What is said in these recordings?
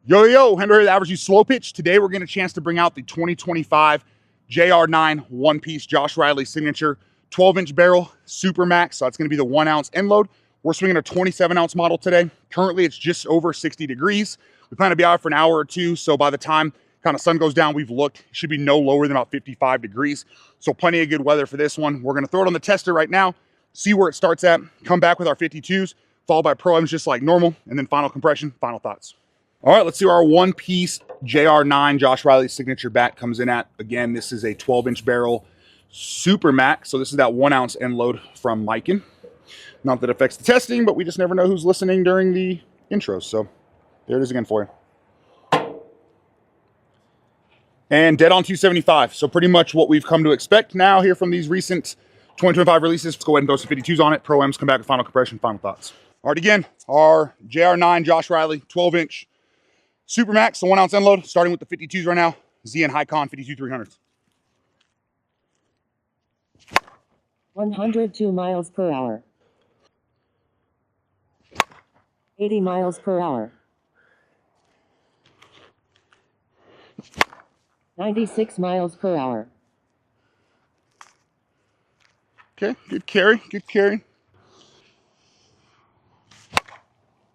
Yo, Henry, the average use slow pitch. Today we're getting a chance to bring out the 2025 JR9 one-piece Josh Riley signature 12-inch barrel Super Max. So it's going to be the 1 ounce end load. We're swinging a 27-ounce model today. Currently, it's just over 60 degrees. We plan to be out for an hour or two. So by the time kind of sun goes down, we've looked, it should be no lower than about 55 degrees. So plenty of good weather for this one. We're going to throw it on the tester right now, see where it starts at, come back with our 52s, followed by Pro-Ms just like normal, and then final compression, final thoughts. All right, let's see where our one-piece JR9 Josh Riley signature bat comes in at. Again, this is a 12-inch barrel Super Max. So this is that 1 ounce end load from Miken. Not that it affects the testing, but we just never know who's listening during the intros. So there it is again for you. And dead on 275. So pretty much what we've come to expect now here from these recent 2025 releases. Let's go ahead and throw some 52s on it. Pro-Ms, come back with final compression, final thoughts. All right, again, our JR9 Josh Riley 12-inch Super Max, the 1 ounce end load, starting with the 52s right now. ZN Hycon 52 300s. 102 miles per hour. 80 miles per hour. 96 miles per hour. Okay, good carry, good carry.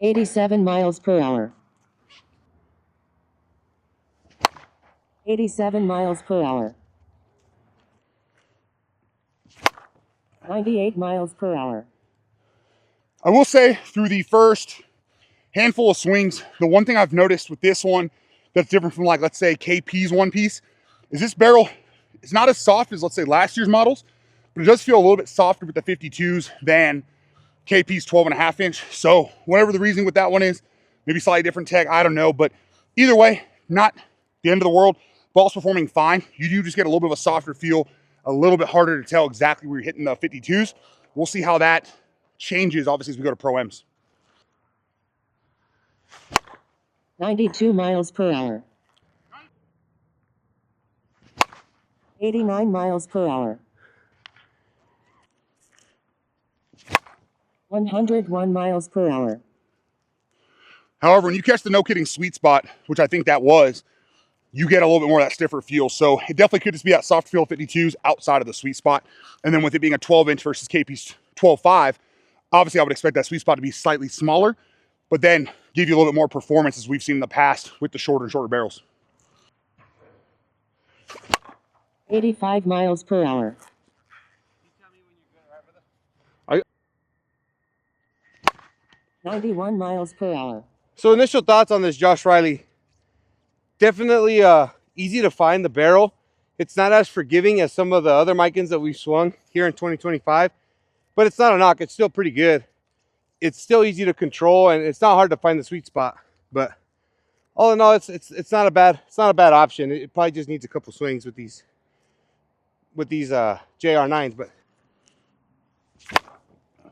87 miles per hour. 87 miles per hour. 98 miles per hour. I will say through the first handful of swings, the one thing I've noticed with this one that's different from, like, let's say KP's one piece is this barrel is not as soft as, let's say, last year's models, but it does feel a little bit softer with the 52s than KP's 12.5 inch. So whatever the reason with that one is, maybe slightly different tech, I don't know. But either way, not the end of the world. Ball's performing fine. You do just get a little bit of a softer feel, a little bit harder to tell exactly where you're hitting the 52s. We'll see how that changes, obviously, as we go to Pro-Ms. 92 miles per hour. 89 miles per hour. 101 miles per hour. However, when you catch the no-kidding sweet spot, which I think that was, you get a little bit more of that stiffer feel. So it definitely could just be that soft feel 52s outside of the sweet spot. And then with it being a 12-inch versus KP's 12.5, obviously I would expect that sweet spot to be slightly smaller, but then give you a little bit more performance as we've seen in the past with the shorter and shorter barrels. 85 miles per hour. 91 miles per hour. So initial thoughts on this Josh Riley. Definitely easy to find the barrel. It's not as forgiving as some of the other Mikens that we've swung here in 2025, but it's not a knock. It's still pretty good. It's still easy to control, and it's not hard to find the sweet spot. But all in all, it's not a bad option. It probably just needs a couple swings with these JR9s. But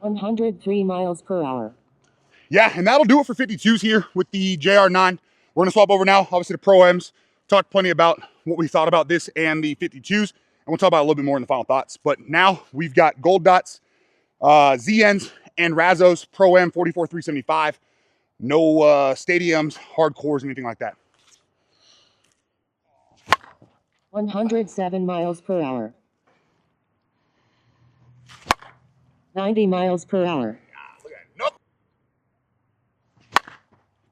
103 miles per hour. Yeah, and that'll do it for 52s here with the JR9. We're going to swap over now, obviously, to Pro-Ms. Talked plenty about what we thought about this and the 52s, and we'll talk about it a little bit more in the final thoughts. But now we've got Gold Dots, ZNs, and Razos, Pro-M 44-375. No stadiums, hardcores, anything like that. 107 miles per hour. 90 miles per hour. Nope.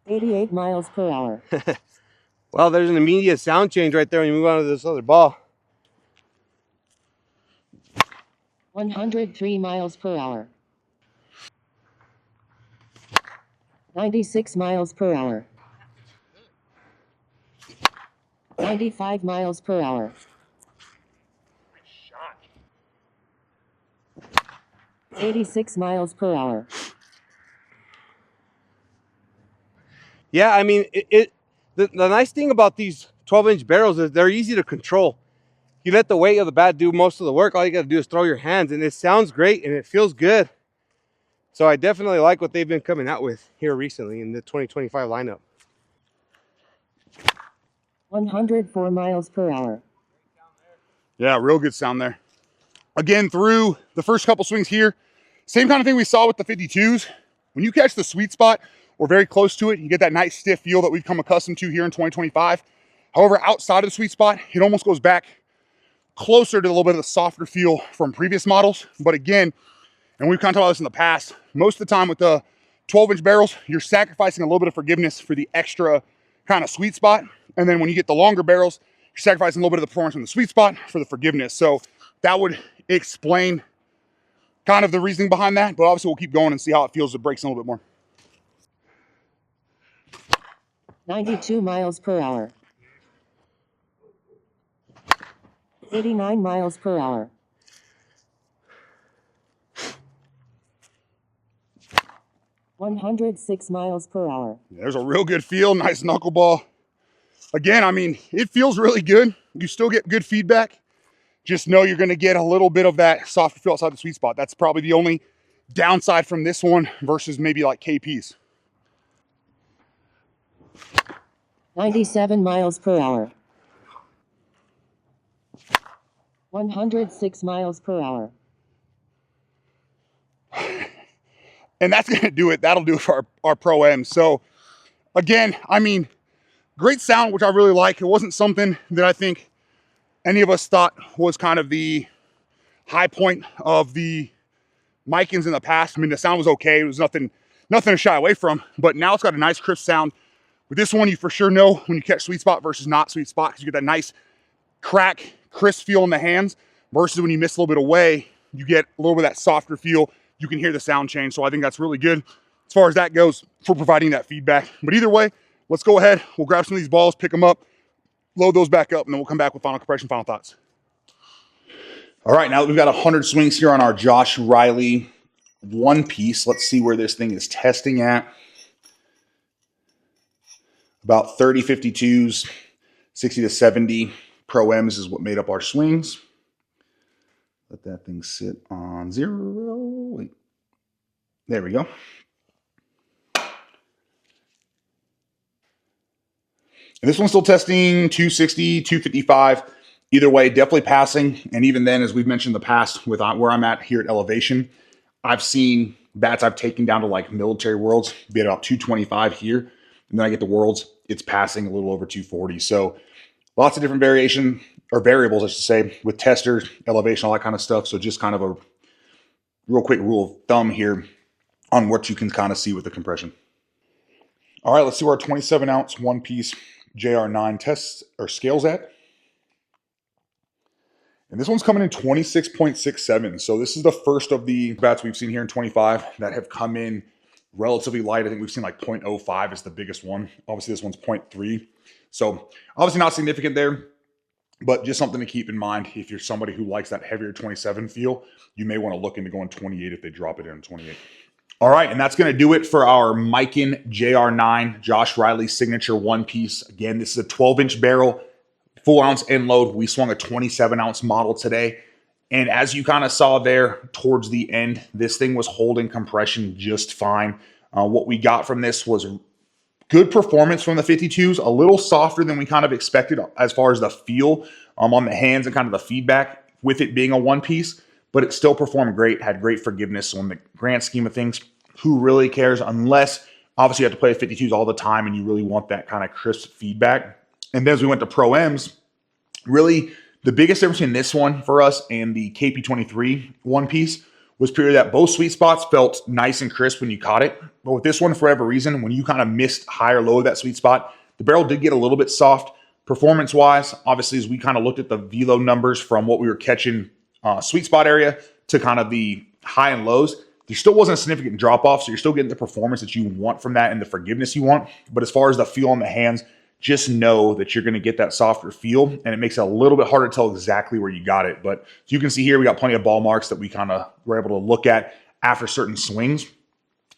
88 miles per hour. well, there's an immediate sound change right there when you move on to this other ball. 103 miles per hour. 96 miles per hour. 95 miles per hour. 86 miles per hour. Yeah, I mean, the nice thing about these 12-inch barrels is they're easy to control. You let the weight of the bat do most of the work. All you got to do is throw your hands, and it sounds great, and it feels good. So I definitely like what they've been coming out with here recently in the 2025 lineup. 104 miles per hour. Yeah, real good sound there. Again, through the first couple swings here, same kind of thing we saw with the 52s. When you catch the sweet spot, or very close to it. You get that nice stiff feel that we've come accustomed to here in 2025. However, outside of the sweet spot, it almost goes back closer to a little bit of the softer feel from previous models. But again, and we've kind of talked about this in the past, most of the time with the 12-inch barrels, you're sacrificing a little bit of forgiveness for the extra kind of sweet spot. And then when you get the longer barrels, you're sacrificing a little bit of the performance from the sweet spot for the forgiveness. So that would explain kind of the reasoning behind that. But obviously we'll keep going and see how it feels as it breaks in a little bit more. 92 miles per hour. 89 miles per hour. 106 miles per hour. There's a real good feel, nice knuckleball. Again, I mean, it feels really good. You still get good feedback. Just know you're gonna get a little bit of that softer feel outside the sweet spot. That's probably the only downside from this one versus maybe like KP's. 97 miles per hour. 106 miles per hour. And that's gonna do it. That'll do it for our Pro-M. So again, I mean, great sound, which I really like. It wasn't something that I think any of us thought was kind of the high point of the Mikens in the past. I mean, the sound was okay. It was nothing to shy away from, but now it's got a nice crisp sound. With this one, you for sure know when you catch sweet spot versus not sweet spot, because you get that nice crack, crisp feel in the hands, versus when you miss a little bit away, you get a little bit of that softer feel. You can hear the sound change. So I think that's really good as far as that goes for providing that feedback. But either way, let's go ahead. We'll grab some of these balls, pick them up, load those back up, and then we'll come back with final compression, final thoughts. All right, now that we've got 100 swings here on our Josh Riley one piece, let's see where this thing is testing at. About 30 52s, 60 to 70 Pro-Ms is what made up our swings. Let that thing sit on 0. Wait. There we go. And this one's still testing 260, 255. Either way, definitely passing. And even then, as we've mentioned in the past, with where I'm at here at elevation, I've seen bats I've taken down to like military worlds be at about 225 here. And then I get to worlds, it's passing a little over 240. So lots of different variation or variables, I should say, with testers, elevation, all that kind of stuff. So just kind of a real quick rule of thumb here on what you can kind of see with the compression. All right, let's see where our 27 ounce one piece JR9 tests or scales at. And this one's coming in 26.67. So this is the first of the bats we've seen here in 25 that have come in relatively light. I think we've seen like 0.05 is the biggest one. Obviously this one's 0.3. So obviously not significant there, but just something to keep in mind. If you're somebody who likes that heavier 27 feel, you may want to look into going 28 if they drop it in 28. All right, and that's going to do it for our Miken JR9 Josh Riley signature one piece. Again, this is a 12-inch barrel, full ounce end load. We swung a 27-ounce model today. And as you kind of saw there towards the end, this thing was holding compression just fine. What we got from this was good performance from the 52s, a little softer than we kind of expected as far as the feel on the hands and kind of the feedback with it being a one piece, but it still performed great, had great forgiveness. So in the grand scheme of things, who really cares, unless obviously you have to play 52s all the time and you really want that kind of crisp feedback. And then as we went to Pro-Ms, really the biggest difference in this one for us and the KP23 one piece was purely that both sweet spots felt nice and crisp when you caught it. But with this one, for whatever reason, when you kind of missed high or low of that sweet spot, the barrel did get a little bit soft. Performance-wise, obviously, as we kind of looked at the velo numbers from what we were catching sweet spot area to kind of the high and lows, there still wasn't a significant drop-off, so you're still getting the performance that you want from that and the forgiveness you want. But as far as the feel on the hands, just know that you're going to get that softer feel, and it makes it a little bit harder to tell exactly where you got it. But as you can see here, we got plenty of ball marks that we kind of were able to look at after certain swings.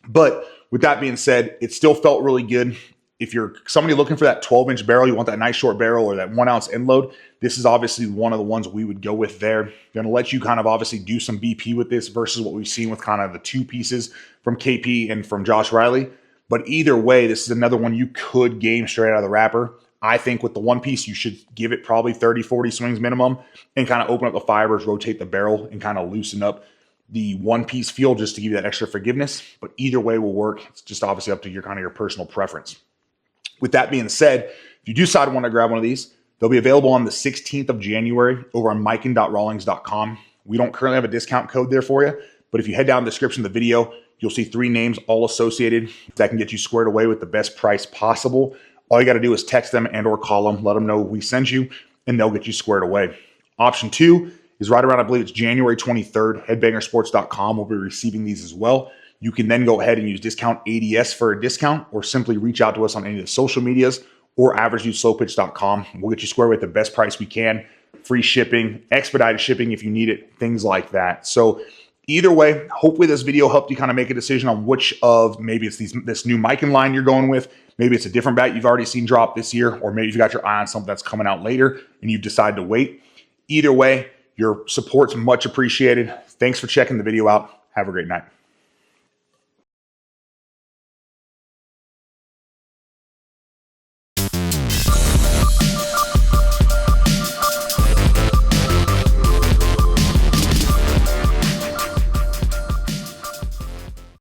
But with that being said, it still felt really good. If you're somebody looking for that 12-inch barrel, you want that nice short barrel or that 1 ounce end load, this is obviously one of the ones we would go with there. Going to let you kind of obviously do some BP with this versus what we've seen with kind of the two pieces from KP and from Josh Riley. But either way, this is another one you could game straight out of the wrapper. I think with the one piece, you should give it probably 30, 40 swings minimum and kind of open up the fibers, rotate the barrel, and kind of loosen up the one-piece feel just to give you that extra forgiveness. But either way will work. It's just obviously up to your kind of your personal preference. With that being said, if you do decide to want to grab one of these, they'll be available on the 16th of January over on miken.rawlings.com. We don't currently have a discount code there for you, but if you head down the description of the video, you'll see 3 names all associated that can get you squared away with the best price possible. All you got to do is text them and or call them, let them know we sent you, and they'll get you squared away. Option 2 is right around, I believe it's January 23rd. Headbangersports.com will be receiving these as well. You can then go ahead and use discount ADS for a discount, or simply reach out to us on any of the social medias or averageuseslo-pitch.com. We'll get you squared with the best price we can, free shipping, expedited shipping if you need it, things like that. So either way, hopefully this video helped you kind of make a decision on which of, maybe it's this new Miken line you're going with, maybe it's a different bat you've already seen drop this year, or maybe you've got your eye on something that's coming out later and you've decided to wait. Either way, your support's much appreciated. Thanks for checking the video out. Have a great night.